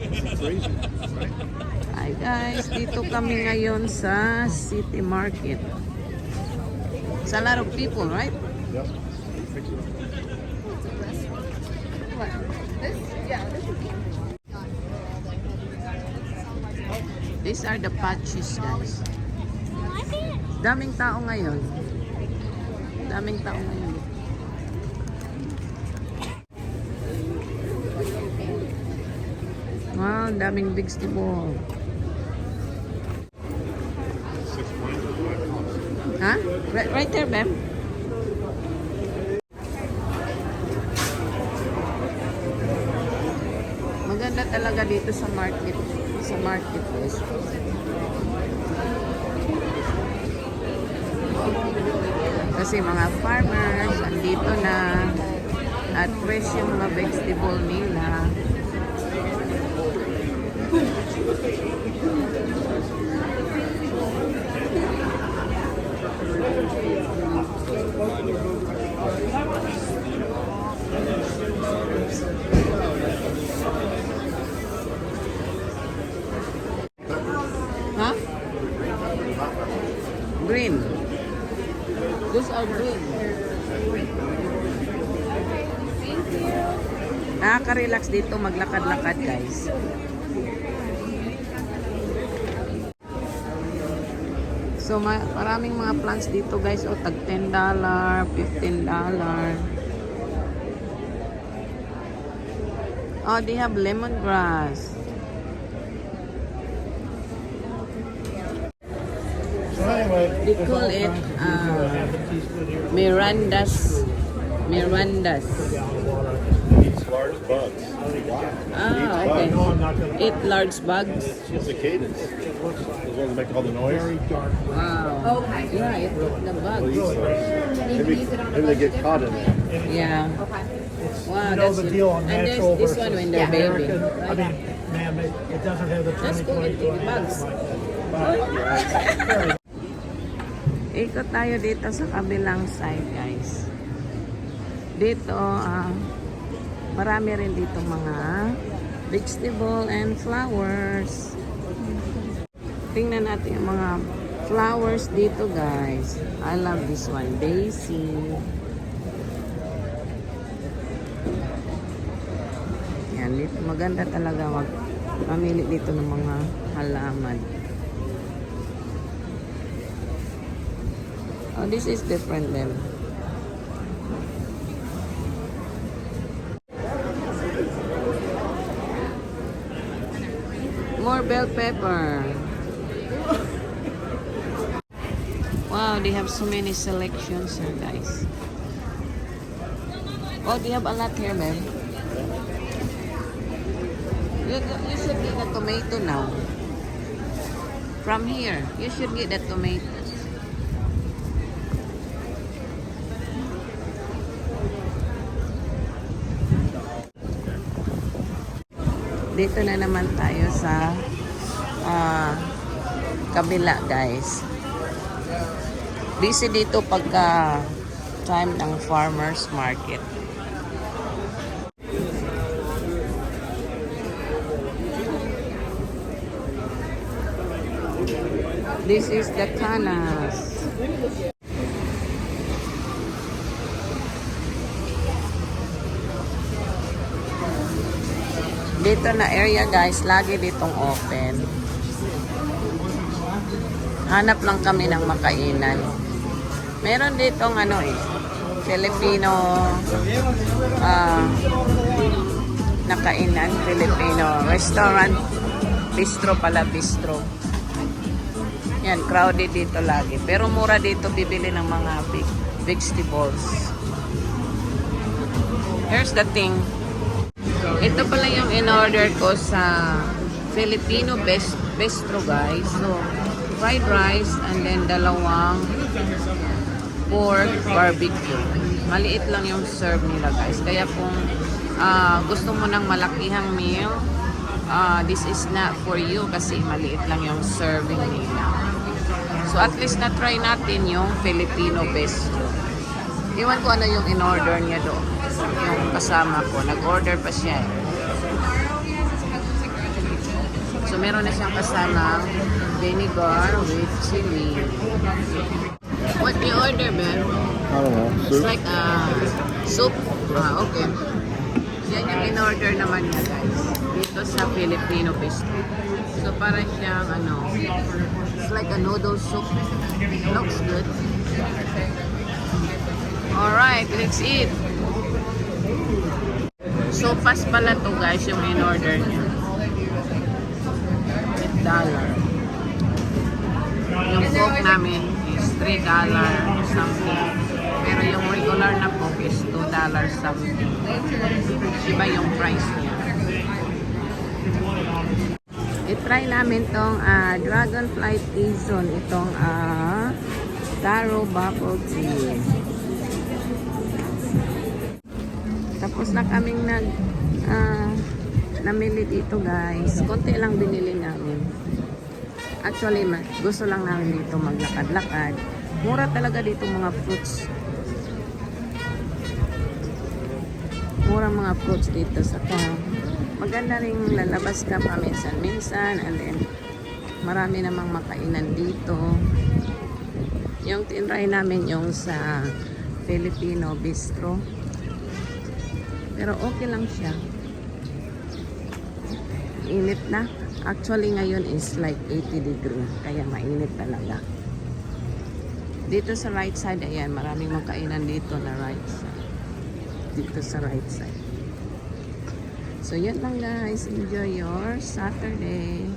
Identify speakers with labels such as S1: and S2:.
S1: Crazy, right?
S2: Hi guys, dito kami ngayon sa City Market. It's a lot of people, right?
S1: Yep. Fix it up.
S2: These are the patches, guys. Daming tao ngayon. Daming tao ngayon. Wow, daming vegetable.
S1: 6 points or 5 pounds.
S2: Ha? Right there, ma'am. Maganda talaga dito sa market. Sa marketplace. Kasi mga farmers, andito na. At fresh yung mga vegetable nila. Huh? Green. Those are green. Nakaka-relax dito maglakad-lakad, guys. So, maraming mga plants dito, guys. O, tag $10, $15. Oh, they have lemongrass.
S1: So anyway,
S2: They call it Mirandas. Mirandas.
S1: eats large bugs.
S2: Ah, okay. Eat large bugs.
S1: Cicadas. Those ones that make all the noise.
S2: Wow. Yeah, it eat the
S1: Well,
S2: bugs.
S1: eats those. Maybe they get caught in there.
S2: Yeah. Wow,
S3: You know
S2: that's
S3: the
S2: good.
S3: deal on
S2: And
S3: natural
S2: there's this one when they're baby.
S3: American. I mean, ma'am, it doesn't have the
S2: That's cool, it eat bugs. Ikot tayo dito sa kabilang side, guys. Dito, marami rin dito mga vegetable and flowers. Tingnan natin yung mga flowers dito, guys. I love this one, daisy. Yan, dito maganda talaga mamili dito ng mga halaman. Oh, this is different then. More bell pepper. Wow, they have so many selections here, guys. Oh, they have a lot here, ma'am. You should get a tomato now. From here, you should get the tomatoes. Dito na naman tayo sa kabila, guys. Busy dito pagka time ng farmers market. This is the canas. Dito na area, guys, lagi ditong open. Hanap lang kami ng makainan. Meron ditong Filipino nakainan, Filipino restaurant, bistro pala, bistro. Yan, crowded dito lagi. Pero mura dito bibili ng mga vegetables. Here's the thing. Ito pala yung in-order ko sa Filipino bistro, guys. So, fried rice and then dalawang pork barbecue. Maliit lang yung serve nila, guys. Kaya kung gusto mo ng malakihang meal, this is not for you kasi maliit lang yung serving nila. So, at least na-try natin yung Filipino bistro. Iwan ko ano yung in-order niya doon. Yung kasama ko. Nag-order pa siya. meron na siyang kasamang vinegar with chili. What you order, Ben?
S1: I don't know.
S2: It's like a soup. Ah, okay. Yan yung in-order naman niya, guys. Dito sa Filipino Bistro. So, para siyang, it's like a noodle soup. Looks good. Alright, let's eat. Sopas pala to, guys, yung in-order niya. $8. Yung Coke namin is $3 something. Pero yung regular na Coke is $2 something. Iba yung price niya. I-try namin tong Dragonfly Season. Itong Taro Bubble Tea. Tapos na kaming namili dito, guys. Konti lang binili namin. Actually, gusto lang namin dito maglakad-lakad. Mura talaga dito mga fruits. Mura mga fruits dito sa town. Maganda rin lalabas ka pa minsan-minsan. And then, marami namang makainan dito. Yung tinry namin yung sa Filipino Bistro. Pero okay lang siya. Init na. Actually ngayon is like 80 degree. Kaya mainit talaga. Dito sa right side, ayan, maraming makainan dito na right side. Dito sa right side. So yun lang, guys. Enjoy your Saturday.